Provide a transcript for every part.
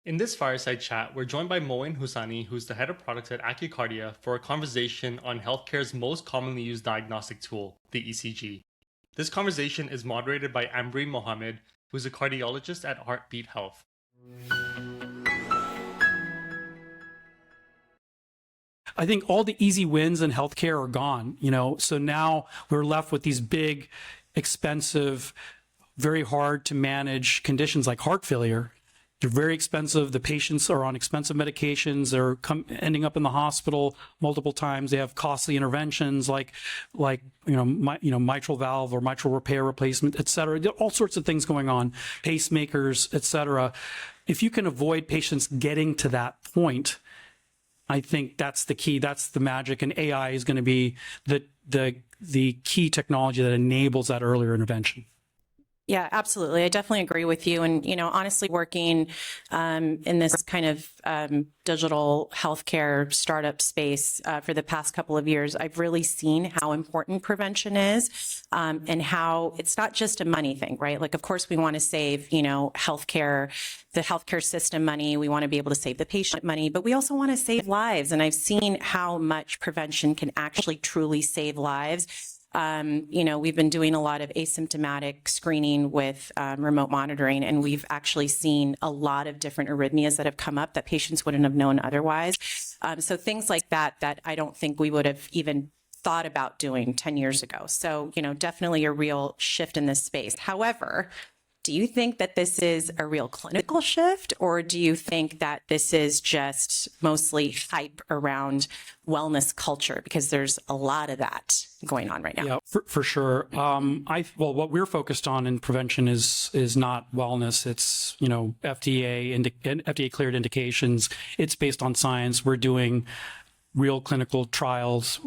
In this fireside chat, we're joined by Moin Hussaini, who's the head of products at AccurKardia, for a conversation on healthcare's most commonly used diagnostic tool, the ECG. This conversation is moderated by Ambreen Mohamed, who's a cardiologist at Heartbeat Health. I think all the easy wins in healthcare are gone, so now we're left with these big, expensive, very hard to manage conditions like heart failure. They're very expensive. The patients are on expensive medications. They're ending up in the hospital multiple times. They have costly interventions like mitral valve or mitral repair replacement, et cetera. There are all sorts of things going on, pacemakers, et cetera. If you can avoid patients getting to that point, I think that's the key. That's the magic, and AI is going to be the key technology that enables that earlier intervention. Yeah, absolutely. I definitely agree with you. And, honestly, working in this kind of digital healthcare startup space for the past couple of years, I've really seen how important prevention is and how it's not just a money thing, right? Like, of course, we want to save, the healthcare system money. We want to be able to save the patient money, but we also want to save lives. And I've seen how much prevention can actually truly save lives. We've been doing a lot of asymptomatic screening with remote monitoring, and we've actually seen a lot of different arrhythmias that have come up that patients wouldn't have known otherwise. So things like that I don't think we would have even thought about doing 10 years ago. So, definitely a real shift in this space. However, do you think that this is a real clinical shift, or do you think that this is just mostly hype around wellness culture? Because there's a lot of that going on right now. Yeah, for sure. What we're focused on in prevention is not wellness. It's FDA cleared indications. It's based on science. We're doing real clinical trials,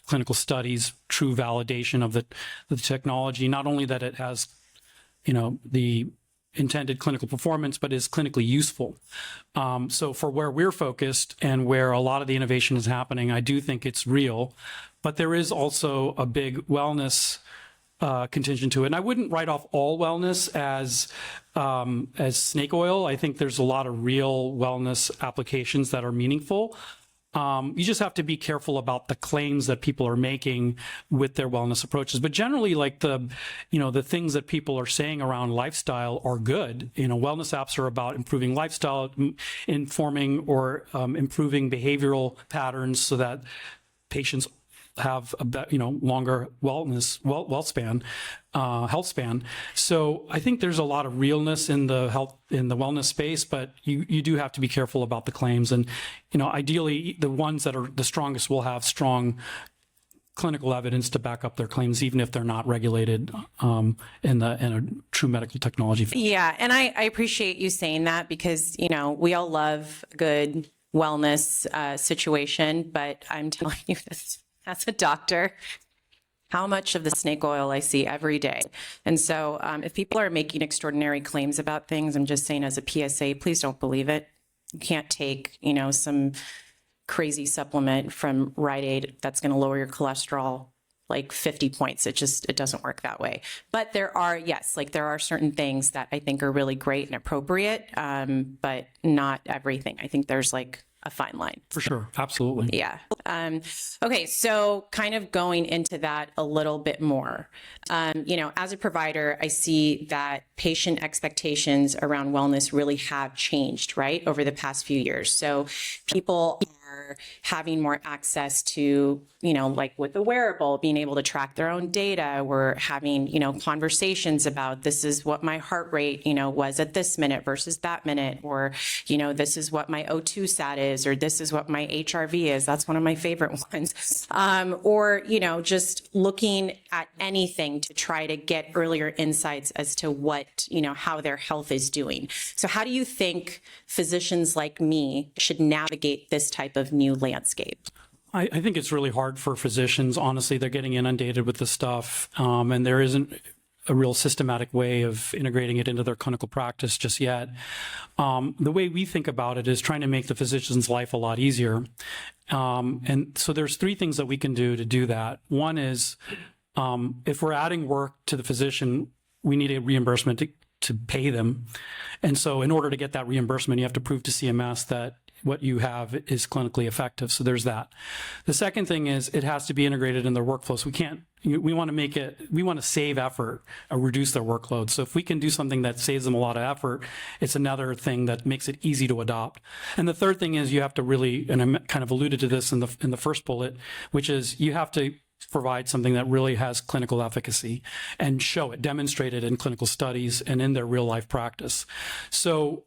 clinical studies, true validation of the technology. Not only that it has the intended clinical performance, but is clinically useful. So for where we're focused and where a lot of the innovation is happening, I do think it's real, but there is also a big wellness contingent to it. And I wouldn't write off all wellness as snake oil. I think there's a lot of real wellness applications that are meaningful. You just have to be careful about the claims that people are making with their wellness approaches. But generally, like the things that people are saying around lifestyle are good. Wellness apps are about improving lifestyle, informing or improving behavioral patterns so that patients have a longer health span. So I think there's a lot of realness in the wellness space, but you do have to be careful about the claims. And ideally, the ones that are the strongest will have strong clinical evidence to back up their claims, even if they're not regulated in a true medical technology. Yeah, and I appreciate you saying that because we all love a good wellness situation, but I'm telling you this. As a doctor, how much of the snake oil I see every day. And so if people are making extraordinary claims about things, I'm just saying as a PSA, please don't believe it. You can't take, some crazy supplement from Rite Aid that's going to lower your cholesterol like 50 points. It doesn't work that way. But there are certain things that I think are really great and appropriate, but not everything. I think there's a fine line. For sure. Absolutely. Yeah. Okay. So kind of going into that a little bit more, as a provider, I see that patient expectations around wellness really have changed, right, over the past few years. So people are having more access to, like with the wearable, being able to track their own data. We're having, conversations about this is what my heart rate, was at this minute versus that minute, or, this is what my O2 sat is, or this is what my HRV is. That's one of my favorite ones. Or, just looking at anything to try to get earlier insights as to what, how their health is doing. So how do you think physicians like me should navigate this type of new landscape? I think it's really hard for physicians. Honestly, they're getting inundated with this stuff, and there isn't a real systematic way of integrating it into their clinical practice just yet. The way we think about it is trying to make the physician's life a lot easier. And so there's three things that we can do to do that. One is if we're adding work to the physician, we need a reimbursement to pay them. And so in order to get that reimbursement, you have to prove to CMS that what you have is clinically effective. So there's that. The second thing is it has to be integrated in their workflows. We want to save effort or reduce their workload. So if we can do something that saves them a lot of effort, it's another thing that makes it easy to adopt. And the third thing is you have to really, and I kind of alluded to this in the first bullet, which is you have to provide something that really has clinical efficacy and show it, demonstrate it in clinical studies and in their real life practice. So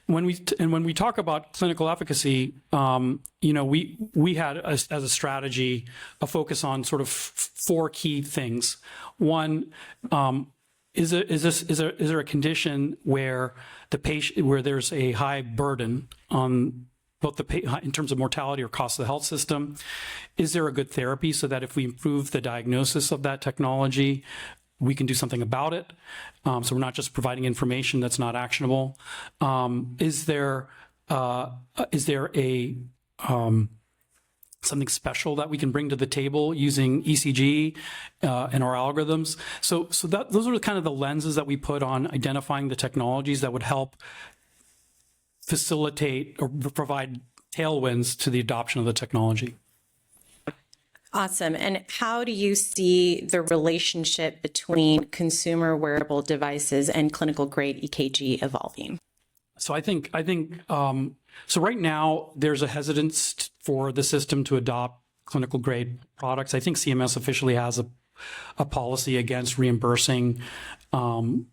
when we talk about clinical efficacy, we had as a strategy a focus on sort of four key things. One, is there a condition where there's a high burden on both in terms of mortality or cost of the health system? Is there a good therapy so that if we improve the diagnosis of that technology, we can do something about it? So we're not just providing information that's not actionable. Is there something special that we can bring to the table using ECG and our algorithms? So those are kind of the lenses that we put on identifying the technologies that would help facilitate or provide tailwinds to the adoption of the technology. Awesome. And how do you see the relationship between consumer wearable devices and clinical grade EKG evolving? So I think so right now there's a hesitance for the system to adopt clinical grade products. I think CMS officially has a policy against reimbursing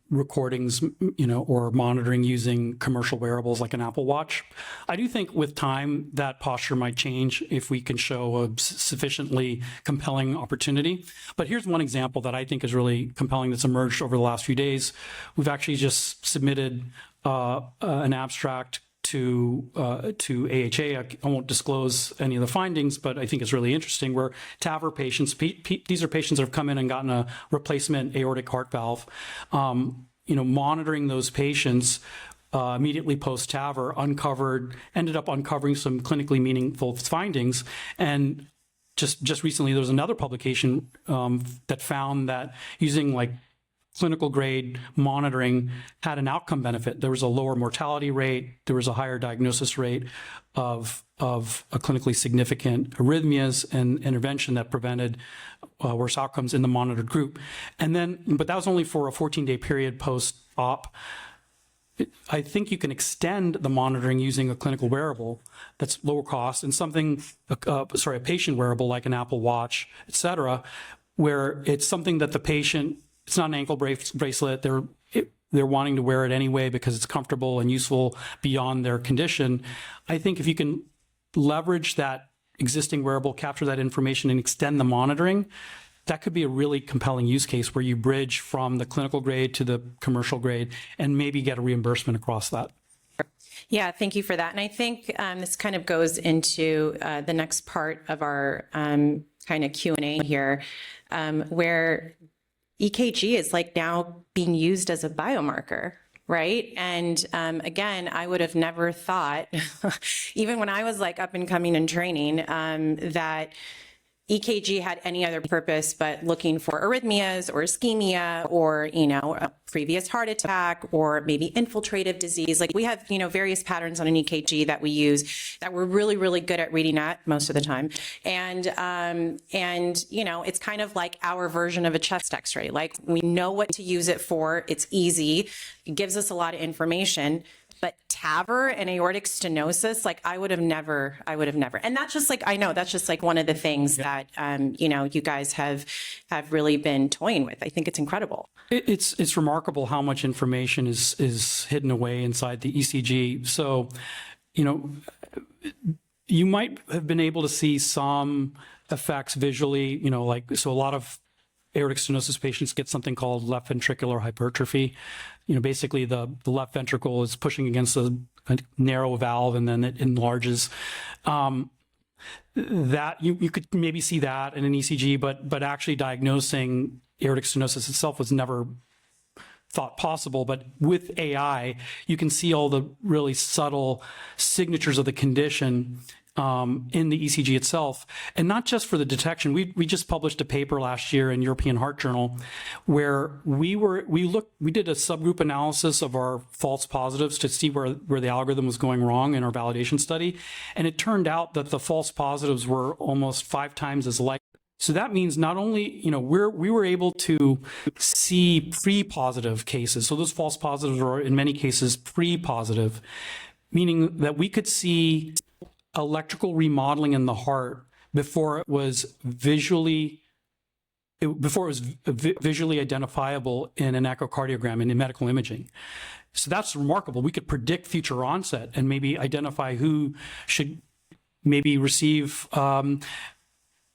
recordings, or monitoring using commercial wearables like an Apple Watch. I do think with time that posture might change if we can show a sufficiently compelling opportunity. But here's one example that I think is really compelling that's emerged over the last few days. We've actually just submitted an abstract to AHA. I won't disclose any of the findings, but I think it's really interesting where TAVR patients, these are patients that have come in and gotten a replacement aortic heart valve, monitoring those patients immediately post TAVR ended up uncovering some clinically meaningful findings. And just recently, there was another publication that found that using clinical grade monitoring had an outcome benefit. There was a lower mortality rate. There was a higher diagnosis rate of a clinically significant arrhythmias and intervention that prevented worse outcomes in the monitored group. But that was only for a 14-day period post-op. I think you can extend the monitoring using a clinical wearable that's lower cost and a patient wearable like an Apple Watch, et cetera, where it's something that the patient, it's not an ankle bracelet. They're wanting to wear it anyway because it's comfortable and useful beyond their condition. I think if you can leverage that existing wearable, capture that information, and extend the monitoring, that could be a really compelling use case where you bridge from the clinical grade to the commercial grade and maybe get a reimbursement across that. Yeah, thank you for that. And I think this kind of goes into the next part of our kind of Q&A here, where EKG is now being used as a biomarker, right? And again, I would have never thought, even when I was up and coming and training, that EKG had any other purpose but looking for arrhythmias or ischemia or, a previous heart attack or maybe infiltrative disease. We have, various patterns on an EKG that we use that we're really, really good at reading at most of the time. And it's kind of like our version of a chest x-ray. We know what to use it for. It's easy. It gives us a lot of information. But TAVR and aortic stenosis, I would have never. And that's just I know that's just one of the things that, you guys have really been toying with. I think it's incredible. It's remarkable how much information is hidden away inside the ECG. So, you might have been able to see some effects visually, so a lot of aortic stenosis patients get something called left ventricular hypertrophy. Basically the left ventricle is pushing against a narrow valve and then it enlarges. That you could maybe see that in an ECG, but actually diagnosing aortic stenosis itself was never thought possible. But with AI, you can see all the really subtle signatures of the condition in the ECG itself, and not just for the detection. We just published a paper last year in European Heart Journal where we did a subgroup analysis of our false positives to see where the algorithm was going wrong in our validation study, and it turned out that the false positives were almost 5 times as likely. So that means not only, we were able to see pre-positive cases. So those false positives were in many cases pre-positive, meaning that we could see electrical remodeling in the heart before it was visually identifiable in an echocardiogram and in medical imaging. So that's remarkable. We could predict future onset and maybe identify who should maybe receive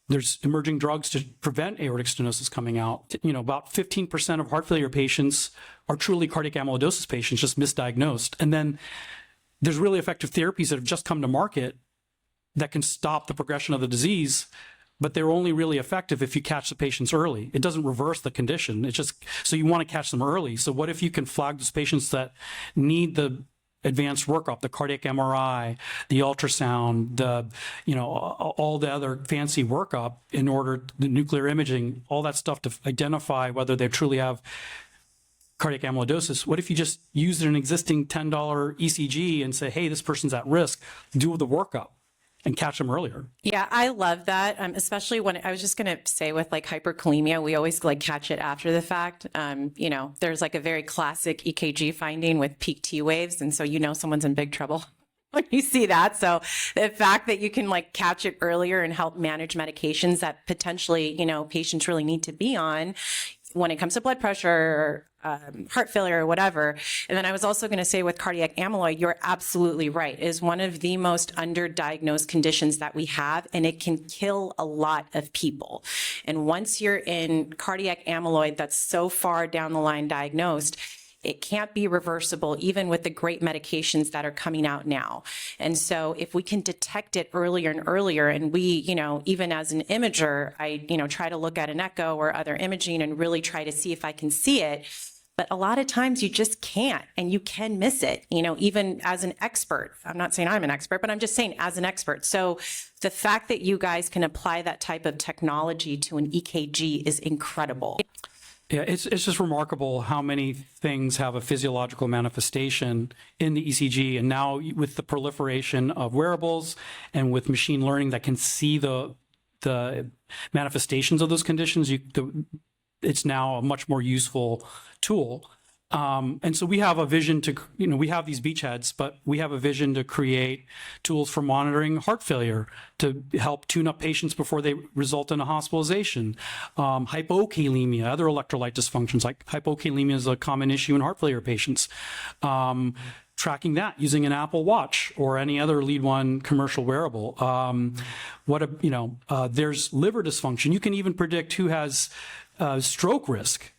there's emerging drugs to prevent aortic stenosis coming out. About 15% of heart failure patients are truly cardiac amyloidosis patients, just misdiagnosed. And then there's really effective therapies that have just come to market that can stop the progression of the disease, but they're only really effective if you catch the patients early. It doesn't reverse the condition. It's just, so you want to catch them early. So what if you can flag those patients that need the advanced workup, the cardiac MRI, the ultrasound, all the other fancy workup in order, the nuclear imaging, all that stuff to identify whether they truly have cardiac amyloidosis. What if you just use an existing $10 ECG and say, hey, this person's at risk, do the workup and catch them earlier? Yeah, I love that. Especially when I was just going to say with like hyperkalemia, we always like catch it after the fact. There's like a very classic EKG finding with peak T waves. And so, someone's in big trouble when you see that. So the fact that you can like catch it earlier and help manage medications that potentially, patients really need to be on when it comes to blood pressure, heart failure, or whatever. And then I was also going to say with cardiac amyloid, you're absolutely right. It is one of the most underdiagnosed conditions that we have, and it can kill a lot of people. And once you're in cardiac amyloid that's so far down the line diagnosed, it can't be reversible, even with the great medications that are coming out now. And so if we can detect it earlier and earlier, and we, even as an imager, I, try to look at an echo or other imaging and really try to see if I can see it. But a lot of times you just can't, and you can miss it, even as an expert. I'm not saying I'm an expert, but I'm just saying as an expert. So the fact that you guys can apply that type of technology to an EKG is incredible. Yeah, it's just remarkable how many things have a physiological manifestation in the ECG. And now with the proliferation of wearables and with machine learning that can see the manifestations of those conditions, it's now a much more useful tool. And so we have a vision to, we have these beachheads, but we have a vision to create tools for monitoring heart failure to help tune up patients before they result in a hospitalization. Hypokalemia, other electrolyte dysfunctions, like hypokalemia is a common issue in heart failure patients. Tracking that using an Apple Watch or any other lead one commercial wearable. There's liver dysfunction. You can even predict who has stroke risk.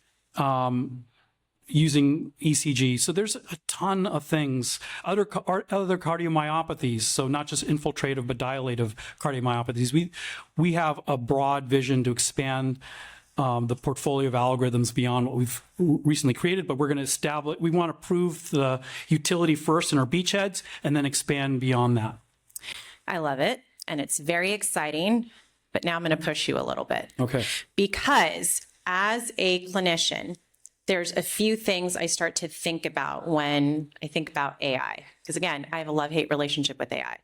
Using ECG. So there's a ton of things, other cardiomyopathies. So not just infiltrative, but dilative cardiomyopathies. We have a broad vision to expand the portfolio of algorithms beyond what we've recently created, but we want to prove the utility first in our beachheads and then expand beyond that. I love it. And it's very exciting, but now I'm going to push you a little bit. Okay. Because as a clinician, there's a few things I start to think about when I think about AI. Because again, I have a love-hate relationship with AI.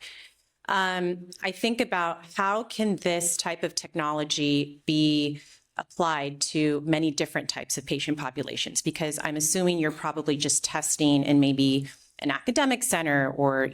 I think about how can this type of technology be applied to many different types of patient populations? Because I'm assuming you're probably just testing in maybe an academic center or,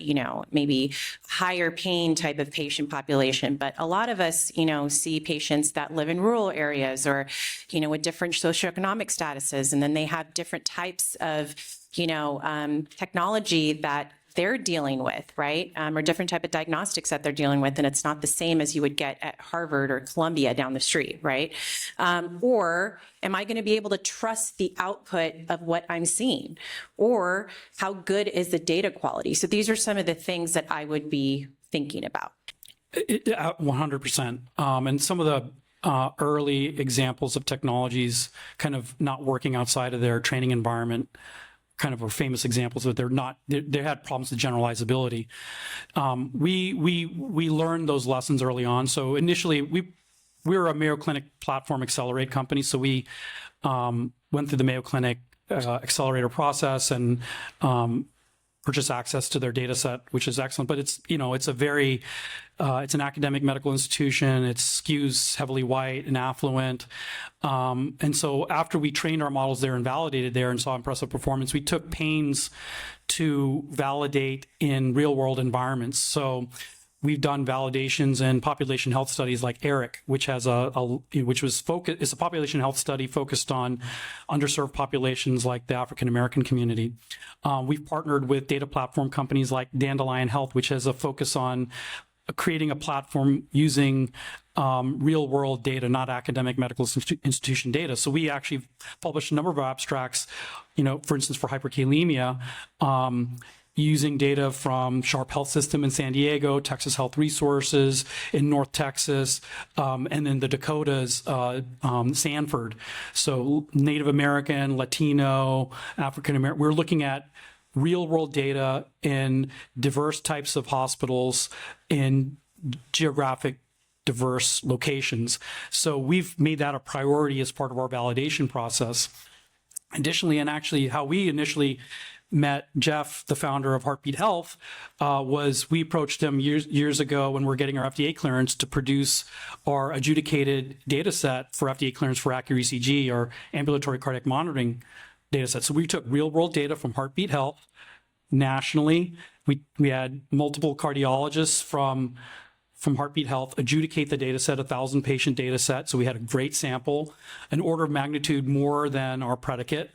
maybe higher pain type of patient population. But a lot of us, see patients that live in rural areas or, with different socioeconomic statuses. And then they have different types of, technology that they're dealing with, right? Or different type of diagnostics that they're dealing with. And it's not the same as you would get at Harvard or Columbia down the street, right? Or am I going to be able to trust the output of what I'm seeing? Or how good is the data quality? So these are some of the things that I would be thinking about. 100%. And some of the early examples of technologies kind of not working outside of their training environment kind of are famous examples, but they had problems with generalizability. We learned those lessons early on. So initially, we were a Mayo Clinic platform accelerate company. So we went through the Mayo Clinic accelerator process and purchase access to their data set, which is excellent. But it's it's an academic medical institution. It skews heavily white and affluent. And so after we trained our models there and validated there and saw impressive performance, we took pains to validate in real world environments. So we've done validations in population health studies like ERIC, which has is a population health study focused on underserved populations like the African American community. We've partnered with data platform companies like Dandelion Health, which has a focus on creating a platform using real world data, not academic medical institution data. So we actually published a number of abstracts, for instance, for hyperkalemia, using data from Sharp Health System in San Diego, Texas Health Resources in North Texas, and then the Dakotas, Sanford. So Native American, Latino, African American. We're looking at real world data in diverse types of hospitals in geographic diverse locations. So we've made that a priority as part of our validation process. Additionally, and actually how we initially met Jeff, the founder of Heartbeat Health, was we approached him years ago when we're getting our FDA clearance to produce our adjudicated data set for FDA clearance for AccurECG, or ambulatory cardiac monitoring data set. So we took real world data from Heartbeat Health nationally. We had multiple cardiologists from Heartbeat Health adjudicate the data set, 1,000 patient data set. So we had a great sample, an order of magnitude more than our predicate.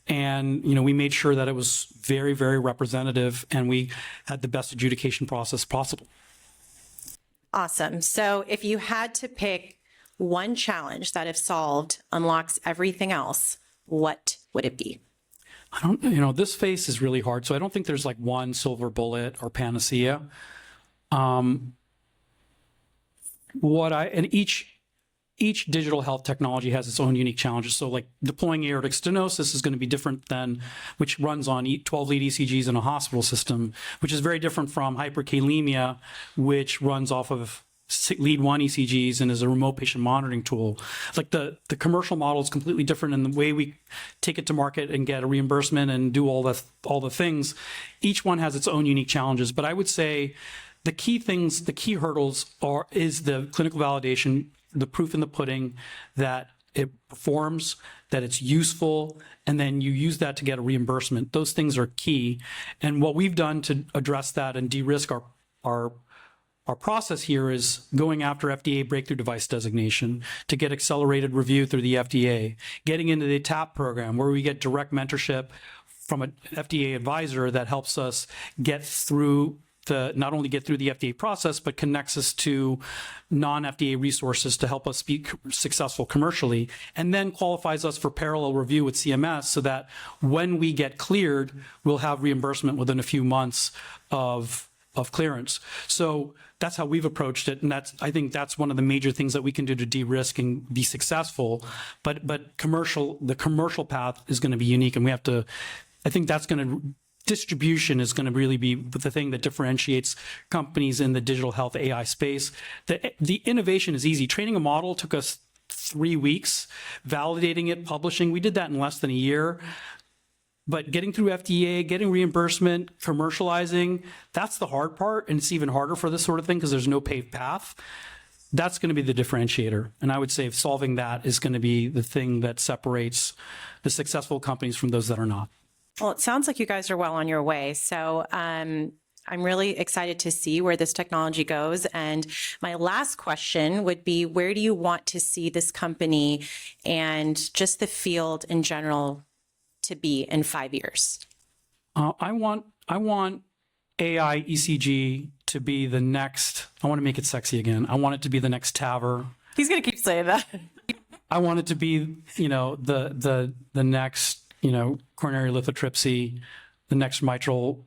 And, we made sure that it was very, very representative and we had the best adjudication process possible. Awesome. So if you had to pick one challenge that, if solved, unlocks everything else, what would it be? I don't, this space is really hard. So I don't think there's like one silver bullet or panacea. Each digital health technology has its own unique challenges. So like deploying aortic stenosis is going to be different than, which runs on 12 lead ECGs in a hospital system, which is very different from hyperkalemia, which runs off of lead 1 ECGs and is a remote patient monitoring tool. Like the commercial model is completely different in the way we take it to market and get a reimbursement and do all the things. Each one has its own unique challenges. But I would say the key hurdles is the clinical validation, the proof in the pudding that it performs, that it's useful, and then you use that to get a reimbursement. Those things are key. And what we've done to address that and de-risk our process here is going after FDA breakthrough device designation to get accelerated review through the FDA, getting into the TAP program where we get direct mentorship from an FDA advisor that helps us not only get through the FDA process, but connects us to non-FDA resources to help us be successful commercially, and then qualifies us for parallel review with CMS so that when we get cleared, we'll have reimbursement within a few months of clearance. So that's how we've approached it. And I think that's one of the major things that we can do to de-risk and be successful. But the commercial path is going to be unique. And distribution is going to really be the thing that differentiates companies in the digital health AI space. The innovation is easy. Training a model took us 3 weeks. Validating it, publishing, we did that in less than a year. But getting through FDA, getting reimbursement, commercializing, that's the hard part. And it's even harder for this sort of thing because there's no paved path. That's going to be the differentiator. And I would say solving that is going to be the thing that separates the successful companies from those that are not. Well, it sounds like you guys are well on your way. So I'm really excited to see where this technology goes. And my last question would be, where do you want to see this company and just the field in general to be in 5 years? I want AI ECG to be the next. I want to make it sexy again. I want it to be the next TAVR. He's going to keep saying that. I want it to be, the next, coronary lithotripsy, the next mitral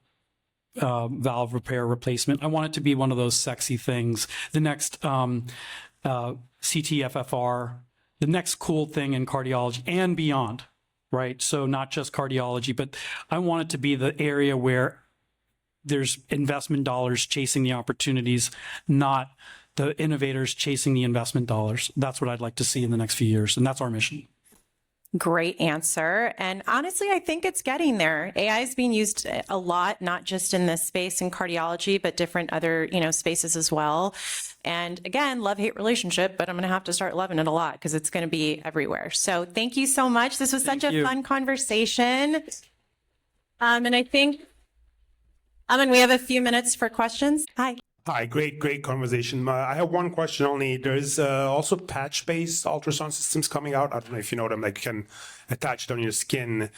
valve repair replacement. I want it to be one of those sexy things. The next CTFFR, the next cool thing in cardiology and beyond. right? So not just cardiology, but I want it to be the area where there's investment dollars chasing the opportunities, not the innovators chasing the investment dollars. That's what I'd like to see in the next few years, and that's our mission. Great answer. And honestly, I think it's getting there. AI is being used a lot, not just in this space in cardiology, but different other, spaces as well. And again, love-hate relationship, but I'm going to have to start loving it a lot because it's going to be everywhere. So thank you so much. This was such a fun conversation. And I think, we have a few minutes for questions. Hi. Hi, great conversation. I have one question only. There's also patch-based ultrasound systems coming out. I don't know if you know them, like you can attach it on your skin.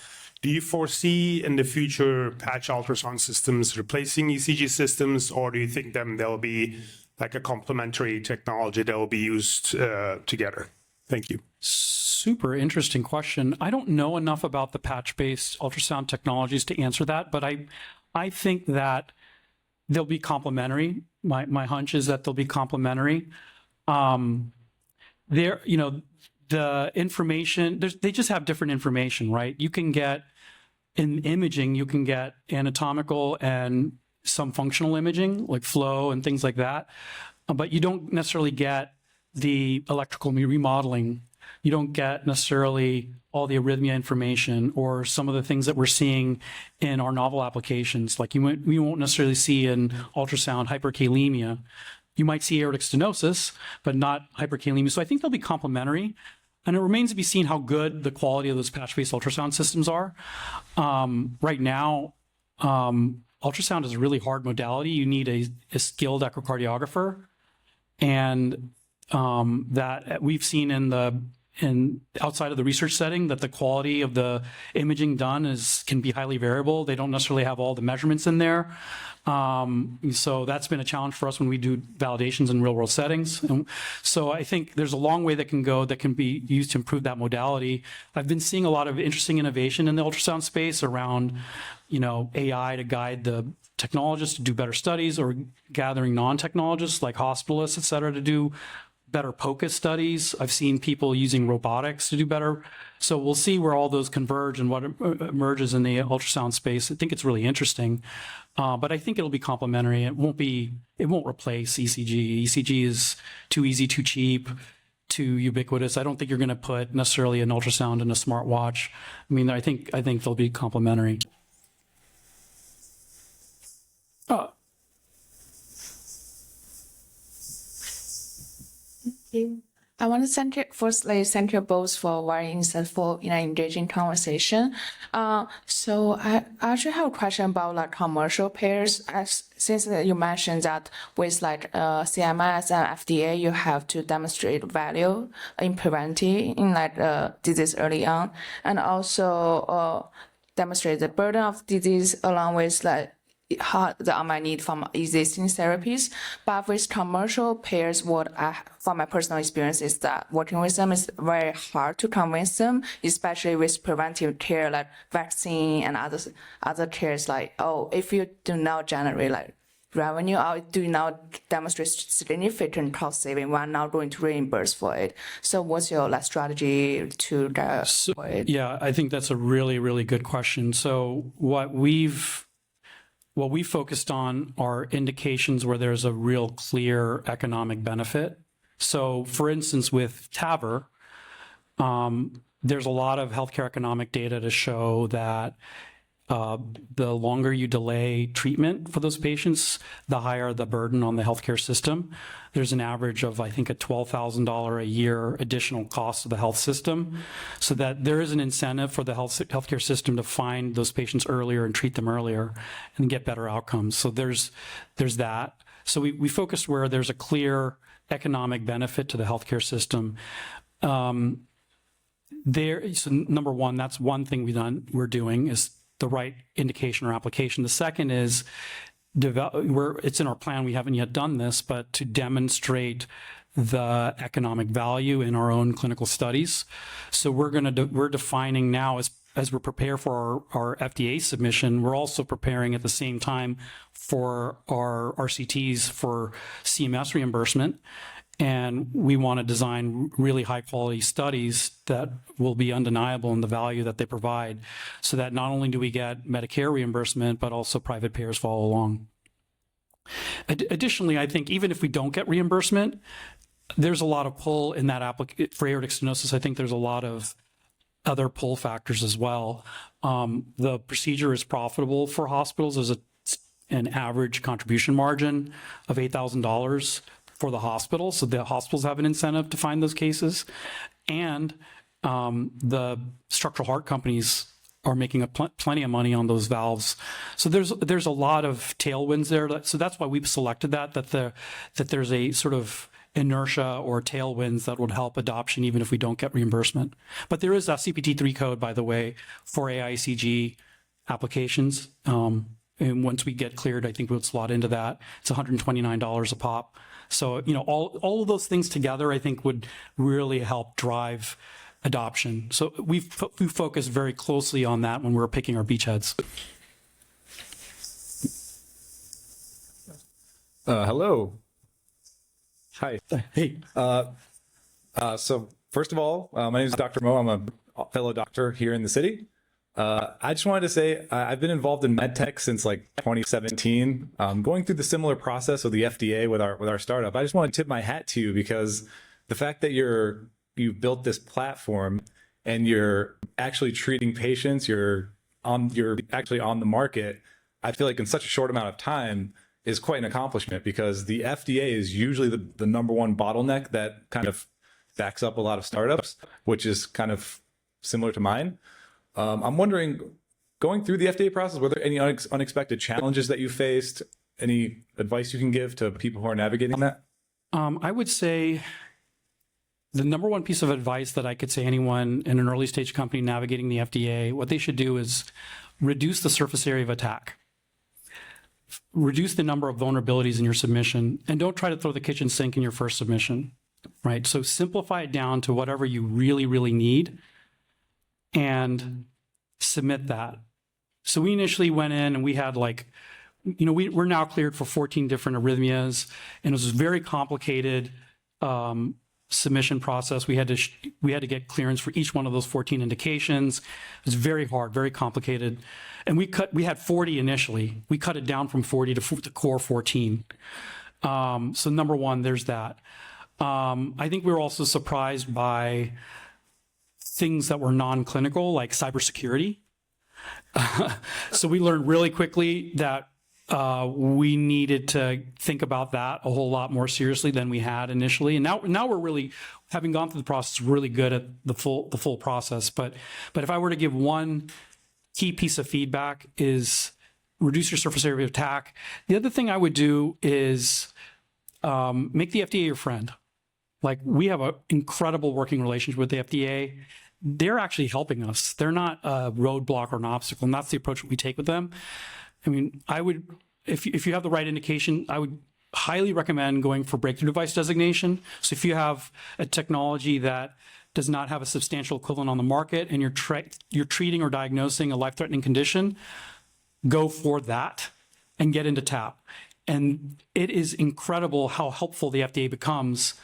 Do you foresee in the future patch ultrasound systems replacing ECG systems, or do you think they'll be like a complementary technology that will be used together? Thank you. Super interesting question. I don't know enough about the patch-based ultrasound technologies to answer that, but I think that they'll be complementary. My hunch is that they'll be complementary. The information, they just have different information, right? You can get, in imaging, you can get anatomical and some functional imaging, like flow and things like that. But you don't necessarily get the electrical remodeling. You don't get necessarily all the arrhythmia information or some of the things that we're seeing in our novel applications. Like we won't necessarily see in ultrasound hyperkalemia. You might see aortic stenosis, but not hyperkalemia. So I think they'll be complementary. And it remains to be seen how good the quality of those patch-based ultrasound systems are. Right now, ultrasound is a really hard modality. You need a skilled echocardiographer. And that we've seen in outside of the research setting that the quality of the imaging done can be highly variable. They don't necessarily have all the measurements in there. So that's been a challenge for us when we do validations in real world settings. And so I think there's a long way that can go that can be used to improve that modality. I've been seeing a lot of interesting innovation in the ultrasound space around, AI to guide the technologists to do better studies, or gathering non-technologists like hospitalists, et cetera, to do better POCUS studies. I've seen people using robotics to do better. So we'll see where all those converge and what emerges in the ultrasound space. I think it's really interesting, but I think it'll be complementary. It won't replace ECG. ECG is too easy, too cheap, too ubiquitous. I don't think you're going to put necessarily an ultrasound in a smartwatch. I think they'll be complementary. I want to thank you both for very insightful, engaging conversation. So I actually have a question about commercial payers. Since you mentioned that with CMS and FDA, you have to demonstrate value in preventing disease early on, and also demonstrate the burden of disease along with the unmet need from existing therapies. But with commercial payers, from my personal experience, is that working with them is very hard to convince them, especially with preventive care like vaccine and other cares. If you do not generate revenue or do not demonstrate significant cost saving, we're not going to reimburse for it. So what's your strategy to for it? Yeah, I think that's a really, really good question. So what we focused on are indications where there's a real clear economic benefit. So for instance, with TAVR, there's a lot of healthcare economic data to show that the longer you delay treatment for those patients, the higher the burden on the healthcare system. There's an average of, I think, a $12,000 a year additional cost of the health system, so that there is an incentive for the healthcare system to find those patients earlier and treat them earlier and get better outcomes. So there's that. So we focused where there's a clear economic benefit to the healthcare system. So number one, that's one thing we're doing is the right indication or application. The second is it's in our plan. We haven't yet done this, but to demonstrate the economic value in our own clinical studies. So we're defining now as we prepare for our FDA submission, we're also preparing at the same time for our RCTs for CMS reimbursement. And we want to design really high quality studies that will be undeniable in the value that they provide, so that not only do we get Medicare reimbursement, but also private payers follow along. Additionally, I think even if we don't get reimbursement, there's a lot of pull in that for aortic stenosis. I think there's a lot of other pull factors as well. The procedure is profitable for hospitals. There's an average contribution margin of $8,000 for the hospital. So the hospitals have an incentive to find those cases. And the structural heart companies are making plenty of money on those valves. So there's a lot of tailwinds there. So that's why we've selected that there's a sort of inertia or tailwinds that would help adoption even if we don't get reimbursement. But there is a CPT-3 code, by the way, for AICG applications. And once we get cleared, I think we'll slot into that. It's $129 a pop. So, all of those things together, I think, would really help drive adoption. So we've focused very closely on that when we were picking our beachheads. Hello. Hi. Hey. So first of all, my name is Dr. Mo. I'm a fellow doctor here in the city. I just wanted to say I've been involved in medtech since like 2017, going through the similar process of the FDA with our startup. I just want to tip my hat to you because the fact that you've built this platform and you're actually treating patients, you're actually on the market, I feel like in such a short amount of time is quite an accomplishment, because the FDA is usually the number one bottleneck that kind of backs up a lot of startups, which is kind of similar to mine. I'm wondering, going through the FDA process, were there any unexpected challenges that you faced? Any advice you can give to people who are navigating that? I would say the number one piece of advice that I could say anyone in an early stage company navigating the FDA, what they should do is reduce the surface area of attack. Reduce the number of vulnerabilities in your submission, and don't try to throw the kitchen sink in your first submission, right? So simplify it down to whatever you really, really need and submit that. So we initially went in and we had we're now cleared for 14 different arrhythmias, and it was a very complicated submission process. We had to get clearance for each one of those 14 indications. It was very hard, very complicated. And we had 40 initially. We cut it down from 40 to the core 14. So number one, there's that. I think we were also surprised by things that were non-clinical, like cybersecurity. So we learned really quickly that we needed to think about that a whole lot more seriously than we had initially. And now we're really, having gone through the process, really good at the full process. But if I were to give one key piece of feedback, is reduce your surface area of attack. The other thing I would do is make the FDA your friend. Like, we have an incredible working relationship with the FDA. They're actually helping us. They're not a roadblock or an obstacle, and that's the approach we take with them. I mean, I would, if you have the right indication, I would highly recommend going for breakthrough device designation. So if you have a technology that does not have a substantial equivalent on the market and you're treating or diagnosing a life-threatening condition, go for that and get into TAP. And it is incredible how helpful the FDA becomes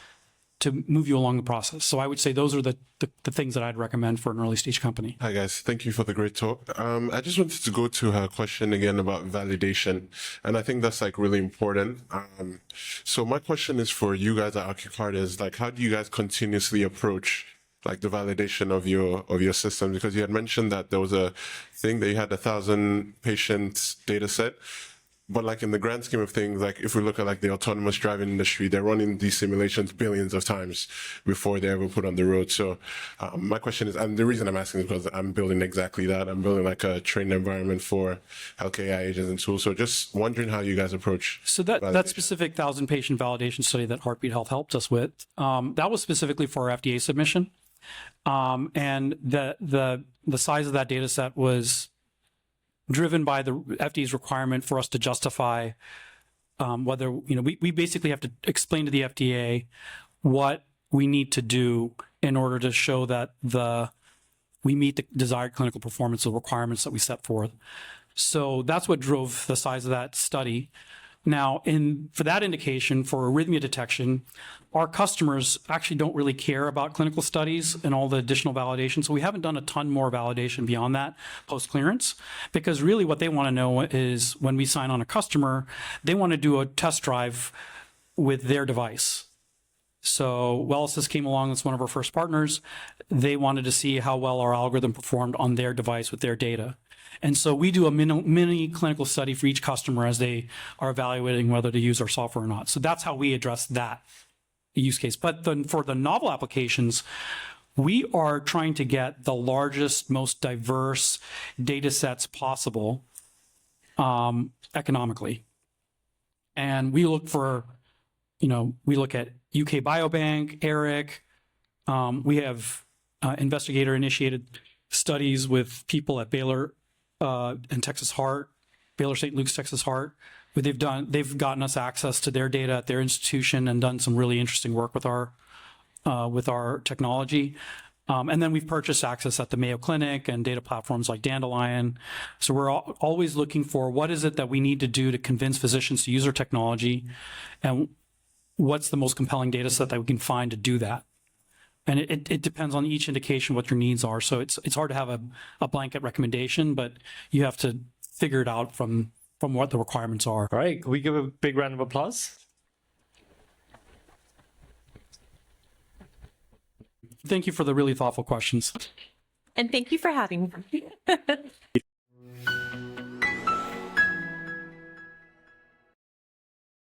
to move you along the process. So I would say those are the things that I'd recommend for an early stage company. Hi guys, thank you for the great talk. I just wanted to go to her question again about validation, and I think that's like really important. So my question is for you guys at AccurKardia is like, how do you guys continuously approach like the validation of your system? Because you had mentioned that there was a thing that you had 1,000 patients data set. But like in the grand scheme of things, like if we look at like the autonomous driving industry, they're running these simulations billions of times before they're ever put on the road. So my question is, and the reason I'm asking is because I'm building exactly that. I'm building like a trained environment for healthcare AI agents and tools. So just wondering how you guys approach. So that specific 1,000 patient validation study that Heartbeat Health helped us with, that was specifically for our FDA submission. And the size of that data set was driven by the FDA's requirement for us to justify whether, we basically have to explain to the FDA what we need to do in order to show that we meet the desired clinical performance of requirements that we set forth. So that's what drove the size of that study. Now, for that indication, for arrhythmia detection, our customers actually don't really care about clinical studies and all the additional validation. So we haven't done a ton more validation beyond that post-clearance, because really what they want to know is when we sign on a customer, they want to do a test drive with their device. So Wellsys came along, that's one of our first partners. They wanted to see how well our algorithm performed on their device with their data. And so we do a mini clinical study for each customer as they are evaluating whether to use our software or not. So that's how we address that use case. But then for the novel applications, we are trying to get the largest, most diverse data sets possible economically. And we look for, we look at UK Biobank, ERIC. We have investigator-initiated studies with people at Baylor and Texas Heart, Baylor St. Luke's Texas Heart, where they've gotten us access to their data at their institution and done some really interesting work with our technology. And then we've purchased access at the Mayo Clinic and data platforms like Dandelion. So we're always looking for what is it that we need to do to convince physicians to use our technology, and what's the most compelling data set that we can find to do that. And it depends on each indication what your needs are. So it's hard to have a blanket recommendation, but you have to figure it out from what the requirements are. All right, can we give a big round of applause? Thank you for the really thoughtful questions. And thank you for having me.